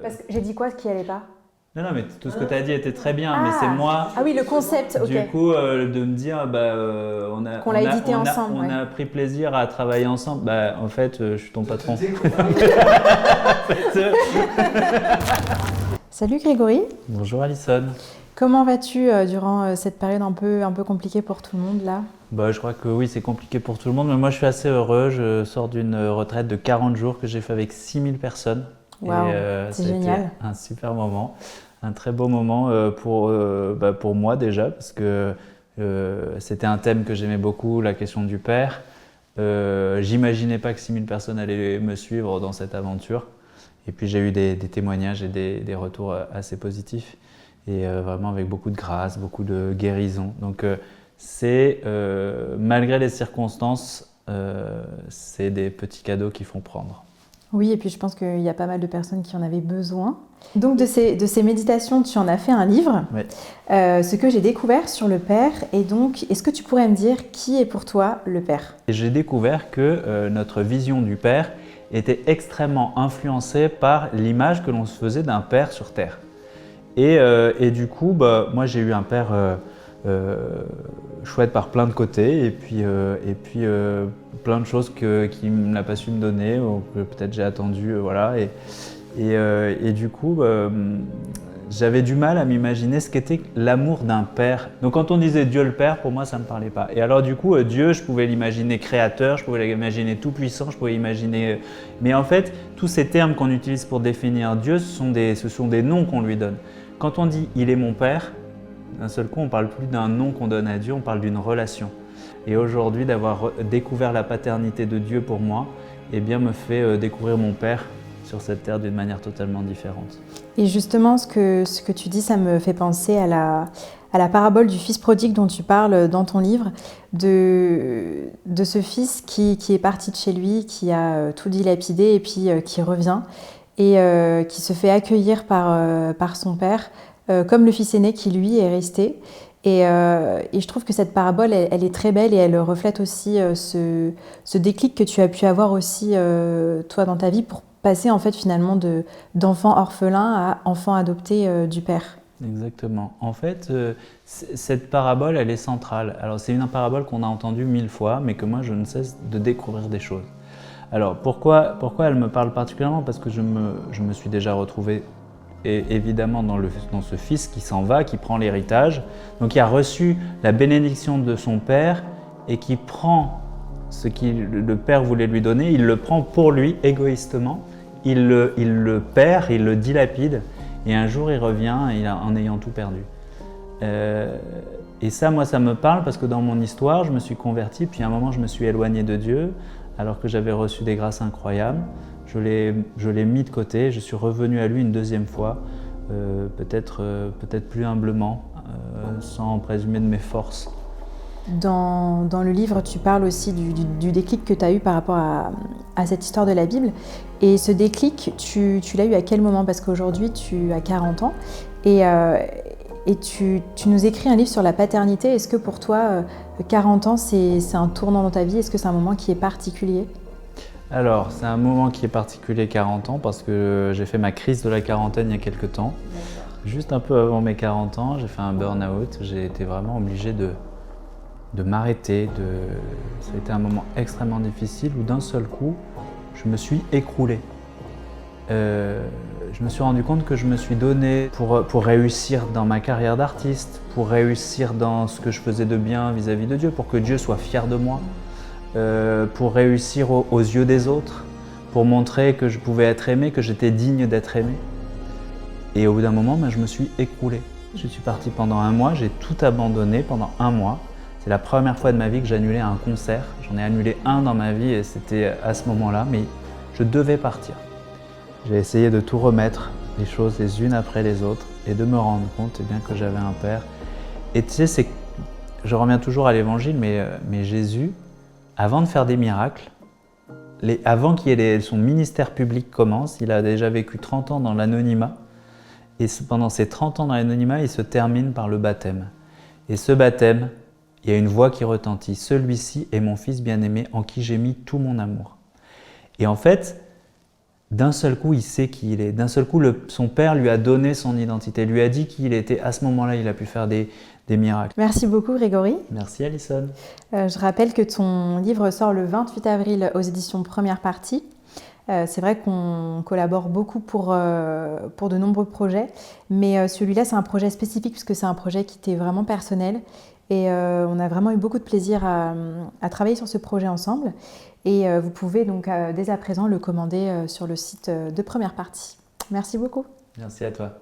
Parce que j'ai dit quoi, ce qui allait pas? Non, non, mais tout ce que tu as dit était très bien, mais c'est moi. Ah oui, le concept, ok. Du coup, de me dire, Qu'on l'a édité ensemble. On a pris plaisir à travailler ensemble. Bah, en fait, je suis ton patron. Salut Grégory. Bonjour Alison. Comment vas-tu durant cette période un peu compliquée pour tout le monde là? Bah, je crois que oui, c'est compliqué pour tout le monde, mais moi je suis assez heureux. Je sors d'une retraite de 40 jours que j'ai fait avec 6000 personnes. Waouh, c'est génial. Un super moment, un très beau moment pour moi déjà, parce que c'était un thème que j'aimais beaucoup, la question du père. J'imaginais pas que 6000 personnes allaient me suivre dans cette aventure. Et puis j'ai eu des témoignages et des retours assez positifs. Et vraiment avec beaucoup de grâce, beaucoup de guérison. Donc malgré les circonstances, c'est des petits cadeaux qui font prendre. Oui, et puis je pense qu'il y a pas mal de personnes qui en avaient besoin. Donc de ces méditations, tu en as fait un livre, Oui. Ce que j'ai découvert sur le Père. Et donc, est-ce que tu pourrais me dire qui est pour toi le Père? Et j'ai découvert que notre vision du Père était extrêmement influencée par l'image que l'on se faisait d'un Père sur Terre. Et du coup, moi j'ai eu un Père chouette par plein de côtés et puis plein de choses qu'il n'a pas su me donner ou que peut-être j'ai attendu, voilà. Et du coup, j'avais du mal à m'imaginer ce qu'était l'amour d'un père. Donc quand on disait Dieu le Père, pour moi ça ne me parlait pas. Et alors du coup, Dieu, je pouvais l'imaginer créateur, je pouvais l'imaginer tout-puissant, je pouvais imaginer... Mais en fait, tous ces termes qu'on utilise pour définir Dieu, ce sont des noms qu'on lui donne. Quand on dit « il est mon Père », d'un seul coup, on ne parle plus d'un nom qu'on donne à Dieu, on parle d'une relation. Et aujourd'hui, d'avoir découvert la paternité de Dieu pour moi, eh bien, me fait découvrir mon Père sur cette terre d'une manière totalement différente. Et justement, ce que tu dis, ça me fait penser à la parabole du fils prodigue dont tu parles dans ton livre, de ce fils qui est parti de chez lui, qui a tout dilapidé et puis qui revient et qui se fait accueillir par son père, comme le fils aîné qui lui est resté. Et je trouve que cette parabole, elle est très belle et elle reflète aussi ce déclic que tu as pu avoir aussi toi dans ta vie pour passer en fait finalement d'enfant orphelin à enfant adopté du père. Exactement. En fait, cette parabole, elle est centrale. Alors c'est une parabole qu'on a entendue 1000 fois, mais que moi je ne cesse de découvrir des choses. Alors pourquoi elle me parle particulièrement? Parce que je me suis déjà retrouvé évidemment dans ce fils qui s'en va, qui prend l'héritage, donc qui a reçu la bénédiction de son père et qui prend ce que le père voulait lui donner, il le prend pour lui égoïstement, il le perd, il le dilapide et un jour il revient en ayant tout perdu. Et ça, moi, ça me parle parce que dans mon histoire, je me suis converti, puis à un moment, je me suis éloigné de Dieu alors que j'avais reçu des grâces incroyables. Je l'ai mis de côté, je suis revenu à lui une deuxième fois, peut-être plus humblement, sans présumer de mes forces. Dans le livre, tu parles aussi du déclic que tu as eu par rapport à cette histoire de la Bible. Et ce déclic, tu l'as eu à quel moment? Parce qu'aujourd'hui, tu as 40 ans et tu nous écris un livre sur la paternité. Est-ce que pour toi, 40 ans, c'est un tournant dans ta vie? Est-ce que c'est un moment qui est particulier? Alors, c'est un moment qui est particulier, 40 ans, parce que j'ai fait ma crise de la quarantaine il y a quelques temps. Juste un peu avant mes 40 ans, j'ai fait un burn-out. J'ai été vraiment obligé de m'arrêter. Ça a été un moment extrêmement difficile où d'un seul coup, je me suis écroulé. Je me suis rendu compte que je me suis donné pour réussir dans ma carrière d'artiste, pour réussir dans ce que je faisais de bien vis-à-vis de Dieu, pour que Dieu soit fier de moi. Pour réussir aux yeux des autres, pour montrer que je pouvais être aimé, que j'étais digne d'être aimé. Et au bout d'un moment, je me suis écroulé. Je suis parti pendant un mois, j'ai tout abandonné pendant un mois. C'est la première fois de ma vie que j'annulais un concert. J'en ai annulé un dans ma vie et c'était à ce moment-là, mais je devais partir. J'ai essayé de tout remettre, les choses les unes après les autres, et de me rendre compte bien que j'avais un père. Et tu sais, je reviens toujours à l'évangile, mais Jésus, avant de faire des miracles, avant son ministère public commence, il a déjà vécu 30 ans dans l'anonymat. Et pendant ces 30 ans dans l'anonymat, il se termine par le baptême. Et ce baptême, il y a une voix qui retentit. Celui-ci est mon fils bien-aimé en qui j'ai mis tout mon amour. Et en fait, d'un seul coup, il sait qui il est. D'un seul coup, son père lui a donné son identité, lui a dit qui il était. À ce moment-là, il a pu faire des miracles. Merci beaucoup Grégory. Merci Alison. Je rappelle que ton livre sort le 28 avril aux éditions Première Partie. C'est vrai qu'on collabore beaucoup pour de nombreux projets, mais celui-là c'est un projet spécifique puisque c'est un projet qui était vraiment personnel et on a vraiment eu beaucoup de plaisir à travailler sur ce projet ensemble et vous pouvez donc dès à présent le commander sur le site de Première Partie. Merci beaucoup. Merci à toi.